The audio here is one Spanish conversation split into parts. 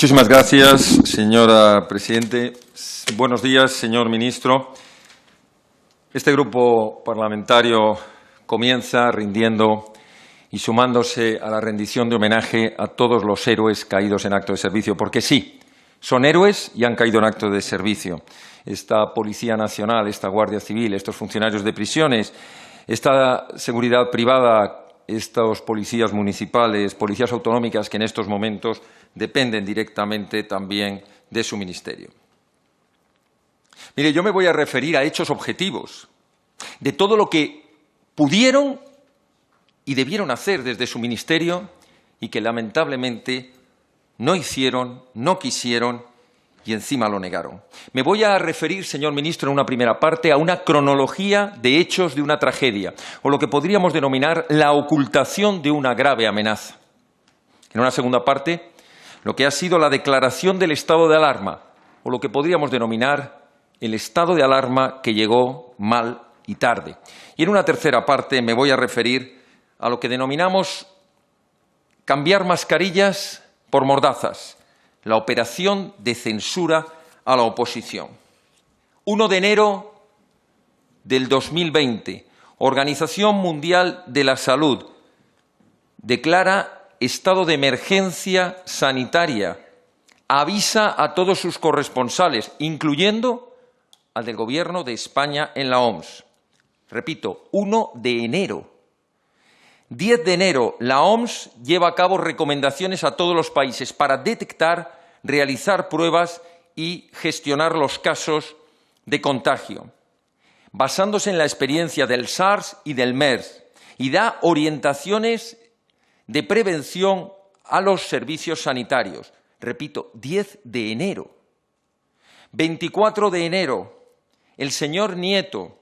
Muchísimas gracias, señora Presidente. Buenos días, señor Ministro. Este grupo parlamentario comienza rindiendo y sumándose a la rendición de homenaje a todos los héroes caídos en acto de servicio, porque sí, son héroes y han caído en acto de servicio. Esta Policía Nacional, esta Guardia Civil, estos funcionarios de prisiones, esta seguridad privada, estos policías municipales, policías autonómicas que en estos momentos dependen directamente también de su ministerio. Mire, yo me voy a referir a hechos objetivos de todo lo que pudieron y debieron hacer desde su ministerio y que lamentablemente no hicieron, no quisieron y encima lo negaron. Me voy a referir, señor ministro, en una primera parte a una cronología de hechos de una tragedia, o lo que podríamos denominar la ocultación de una grave amenaza. En una segunda parte, lo que ha sido la declaración del estado de alarma, o lo que podríamos denominar el estado de alarma que llegó mal y tarde. Y en una tercera parte me voy a referir a lo que denominamos cambiar mascarillas por mordazas, la operación de censura a la oposición. 1 de enero del 2020, Organización Mundial de la Salud declara estado de emergencia sanitaria, avisa a todos sus corresponsales, incluyendo al del Gobierno de España en la OMS. Repito, 1 de enero. 10 de enero, la OMS lleva a cabo recomendaciones a todos los países para detectar, realizar pruebas y gestionar los casos de contagio, basándose en la experiencia del SARS y del MERS, y da orientaciones de prevención a los servicios sanitarios. Repito, 10 de enero. 24 de enero, el señor Nieto,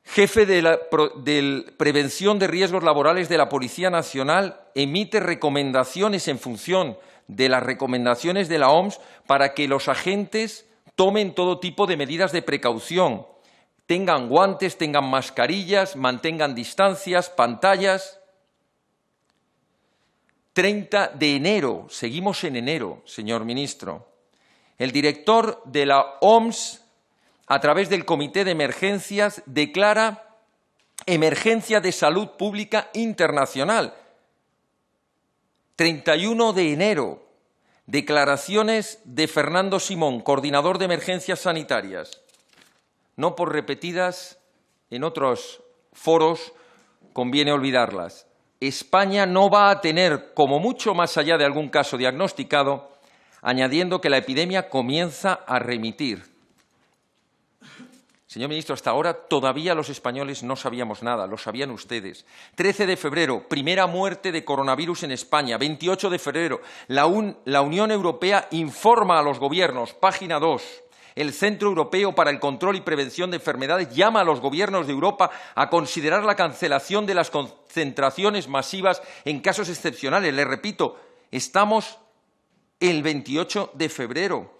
jefe de Prevención de Riesgos Laborales de la Policía Nacional, emite recomendaciones en función de las recomendaciones de la OMS para que los agentes tomen todo tipo de medidas de precaución, tengan guantes, tengan mascarillas, mantengan distancias, pantallas. 30 de enero, seguimos en enero, señor ministro, el director de la OMS, a través del Comité de Emergencias, declara emergencia de salud pública internacional. 31 de enero, declaraciones de Fernando Simón, coordinador de emergencias sanitarias. No por repetidas en otros foros conviene olvidarlas. España no va a tener, como mucho más allá de algún caso diagnosticado, añadiendo que la epidemia comienza a remitir. Señor ministro, hasta ahora todavía los españoles no sabíamos nada, lo sabían ustedes. 13 de febrero, primera muerte de coronavirus en España. 28 de febrero, la Unión Europea informa a los gobiernos, página 2. El Centro Europeo para el Control y Prevención de Enfermedades llama a los gobiernos de Europa a considerar la cancelación de las concentraciones masivas en casos excepcionales. Les repito, estamos el 28 de febrero.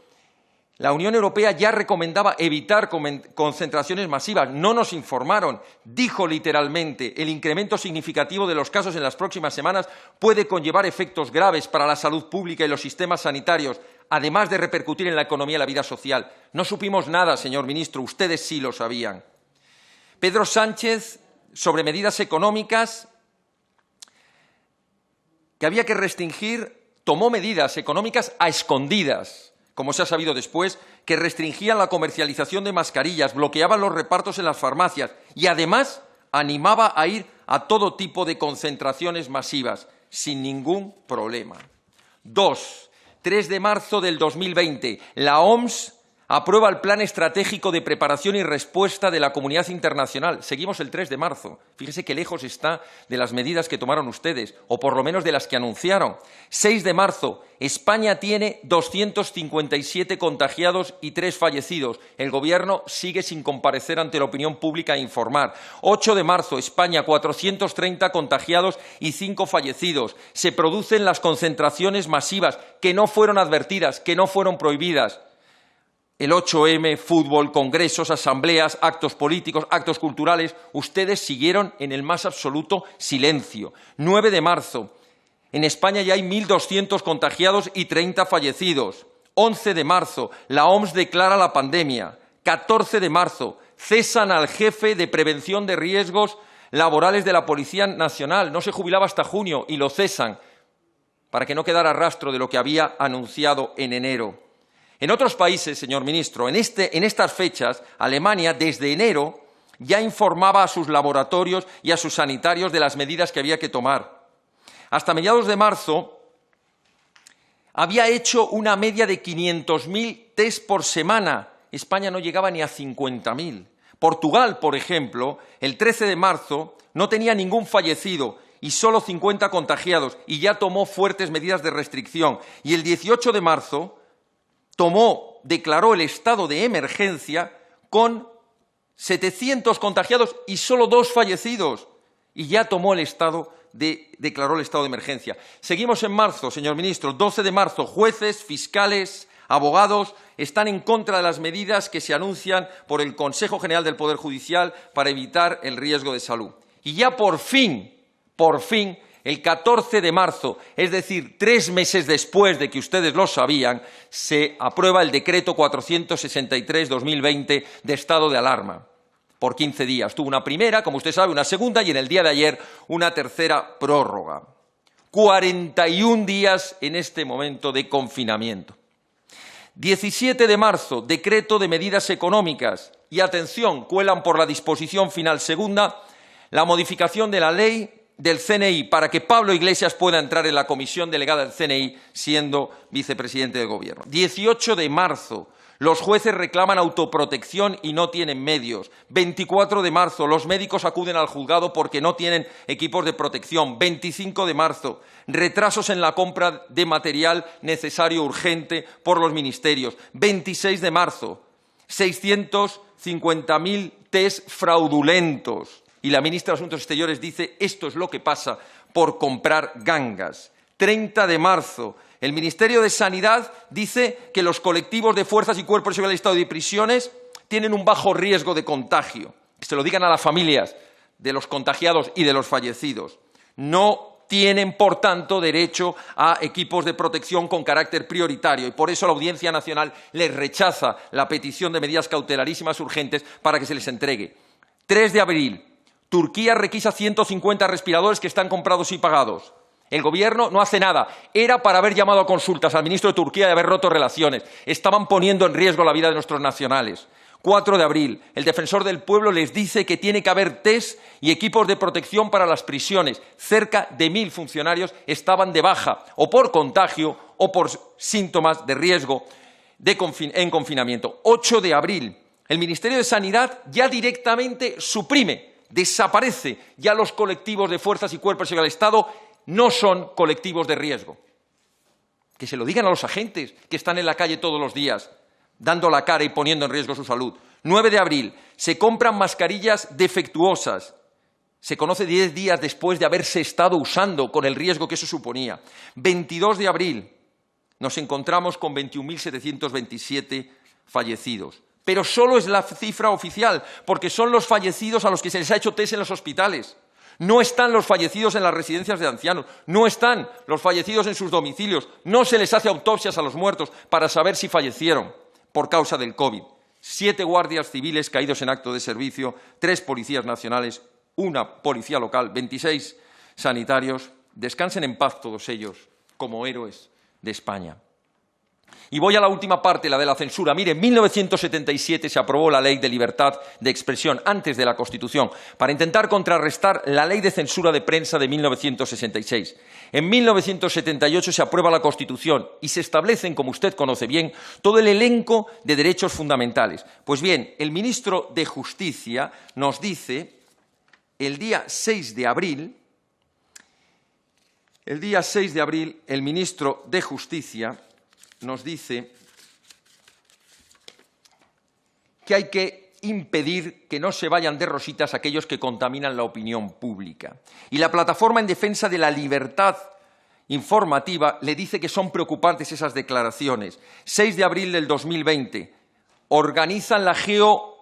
La Unión Europea ya recomendaba evitar concentraciones masivas. No nos informaron. Dijo literalmente, el incremento significativo de los casos en las próximas semanas puede conllevar efectos graves para la salud pública y los sistemas sanitarios, además de repercutir en la economía y la vida social. No supimos nada, señor ministro. Ustedes sí lo sabían. Pedro Sánchez, sobre medidas económicas que había que restringir, tomó medidas económicas a escondidas, como se ha sabido después, que restringían la comercialización de mascarillas, bloqueaban los repartos en las farmacias y, además, animaba a ir a todo tipo de concentraciones masivas, sin ningún problema. 3 de marzo del 2020, la OMS aprueba el Plan Estratégico de Preparación y Respuesta de la Comunidad Internacional. Seguimos el 3 de marzo. Fíjese qué lejos está de las medidas que tomaron ustedes, o por lo menos de las que anunciaron. 6 de marzo, España tiene 257 contagiados y 3 fallecidos. El Gobierno sigue sin comparecer ante la opinión pública a informar. 8 de marzo, España, 430 contagiados y 5 fallecidos. Se producen las concentraciones masivas que no fueron advertidas, que no fueron prohibidas. El 8M, fútbol, congresos, asambleas, actos políticos, actos culturales, ustedes siguieron en el más absoluto silencio. 9 de marzo, En España ya hay 1.200 contagiados y 30 fallecidos. 11 de marzo, la OMS declara la pandemia. 14 de marzo, cesan al jefe de prevención de riesgos laborales de la Policía Nacional. No se jubilaba hasta junio y lo cesan para que no quedara rastro de lo que había anunciado en enero. En otros países, señor ministro, en estas fechas, Alemania, desde enero, ya informaba a sus laboratorios y a sus sanitarios de las medidas que había que tomar. Hasta mediados de marzo había hecho una media de 500.000 test por semana. España no llegaba ni a 50.000. Portugal, por ejemplo, el 13 de marzo no tenía ningún fallecido y solo 50 contagiados y ya tomó fuertes medidas de restricción. Y el 18 de marzo declaró el estado de emergencia con 700 contagiados y solo 2 fallecidos. Y ya declaró el estado de emergencia. Seguimos en marzo, señor ministro. 12 de marzo, jueces, fiscales, abogados están en contra de las medidas que se anuncian por el Consejo General del Poder Judicial para evitar el riesgo de salud. Y ya por fin, el 14 de marzo, es decir, 3 meses después de que ustedes lo sabían, se aprueba el decreto 463/2020 de estado de alarma. Por 15 días. Tuvo una primera, como usted sabe, una segunda y en el día de ayer una tercera prórroga. 41 días en este momento de confinamiento. 17 de marzo, decreto de medidas económicas. Y atención, cuelan por la disposición final segunda la modificación de la ley del CNI para que Pablo Iglesias pueda entrar en la comisión delegada del CNI siendo vicepresidente del Gobierno. 18 de marzo, los jueces reclaman autoprotección y no tienen medios. 24 de marzo, los médicos acuden al juzgado porque no tienen equipos de protección. 25 de marzo, retrasos en la compra de material necesario urgente por los ministerios. 26 de marzo, 650.000 test fraudulentos. Y la ministra de Asuntos Exteriores dice esto es lo que pasa por comprar gangas. 30 de marzo, el Ministerio de Sanidad dice que los colectivos de fuerzas y cuerpos de seguridad del Estado y prisiones tienen un bajo riesgo de contagio. Que se lo digan a las familias de los contagiados y de los fallecidos. No tienen, por tanto, derecho a equipos de protección con carácter prioritario y por eso la Audiencia Nacional les rechaza la petición de medidas cautelarísimas urgentes para que se les entregue. 3 de abril. Turquía requisa 150 respiradores que están comprados y pagados. El Gobierno no hace nada. Era para haber llamado a consultas al ministro de Turquía y haber roto relaciones. Estaban poniendo en riesgo la vida de nuestros nacionales. 4 de abril. El Defensor del Pueblo les dice que tiene que haber test y equipos de protección para las prisiones. Cerca de 1.000 funcionarios estaban de baja, o por contagio o por síntomas de riesgo en confinamiento. 8 de abril. El Ministerio de Sanidad ya directamente desaparece ya los colectivos de fuerzas y cuerpos de seguridad del Estado, no son colectivos de riesgo. Que se lo digan a los agentes que están en la calle todos los días, dando la cara y poniendo en riesgo su salud. 9 de abril, se compran mascarillas defectuosas. Se conoce 10 días después de haberse estado usando con el riesgo que eso suponía. 22 de abril, nos encontramos con 21.727 fallecidos. Pero solo es la cifra oficial, porque son los fallecidos a los que se les ha hecho test en los hospitales. No están los fallecidos en las residencias de ancianos, no están los fallecidos en sus domicilios, no se les hace autopsias a los muertos para saber si fallecieron por causa del COVID. 7 guardias civiles caídos en acto de servicio, 3 policías nacionales, 1 policía local, 26 sanitarios. Descansen en paz todos ellos como héroes de España. Y voy a la última parte, la de la censura. Mire, en 1977 se aprobó la Ley de Libertad de Expresión, antes de la Constitución, para intentar contrarrestar la Ley de Censura de Prensa de 1966. En 1978 se aprueba la Constitución y se establecen, como usted conoce bien, todo el elenco de derechos fundamentales. Pues bien, el ministro de Justicia nos dice, el día 6 de abril, el ministro de Justicia nos dice que hay que impedir que no se vayan de rositas aquellos que contaminan la opinión pública. Y la Plataforma en Defensa de la Libertad Informativa le dice que son preocupantes esas declaraciones. 6 de abril del 2020. Organizan la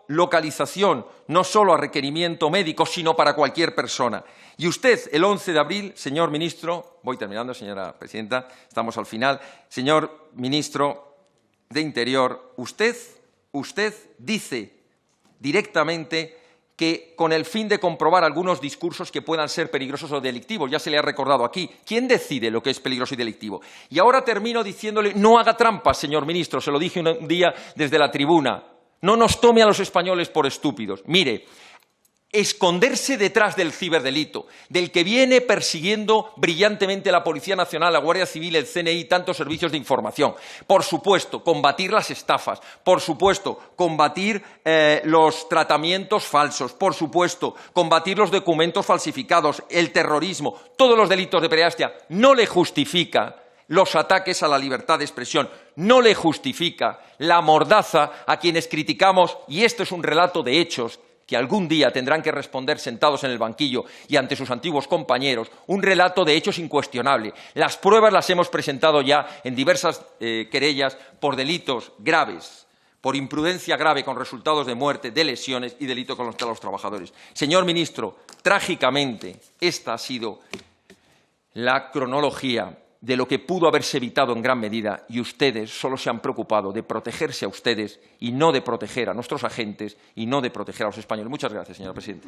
localización, no solo a requerimiento médico, sino para cualquier persona. Y usted, el 11 de abril, señor ministro, voy terminando, señora presidenta, estamos al final, señor ministro de Interior, usted dice directamente que con el fin de comprobar algunos discursos que puedan ser peligrosos o delictivos, ya se le ha recordado aquí, ¿quién decide lo que es peligroso y delictivo? Y ahora termino diciéndole, no haga trampas, señor ministro, se lo dije un día desde la tribuna, no nos tome a los españoles por estúpidos. Mire, esconderse detrás del ciberdelito, del que viene persiguiendo brillantemente la Policía Nacional, la Guardia Civil, el CNI y tantos servicios de información. Por supuesto, combatir las estafas. Por supuesto, combatir los tratamientos falsos. Por supuesto, combatir los documentos falsificados, el terrorismo, todos los delitos de pederastia. No le justifica los ataques a la libertad de expresión. No le justifica la mordaza a quienes criticamos, y esto es un relato de hechos, que algún día tendrán que responder sentados en el banquillo y ante sus antiguos compañeros, un relato de hechos incuestionable. Las pruebas las hemos presentado ya en diversas querellas por delitos graves, por imprudencia grave con resultados de muerte, de lesiones y delito contra los trabajadores. Señor ministro, trágicamente, esta ha sido la cronología de lo que pudo haberse evitado en gran medida, y ustedes solo se han preocupado de protegerse a ustedes y no de proteger a nuestros agentes y no de proteger a los españoles. Muchas gracias, señora presidenta.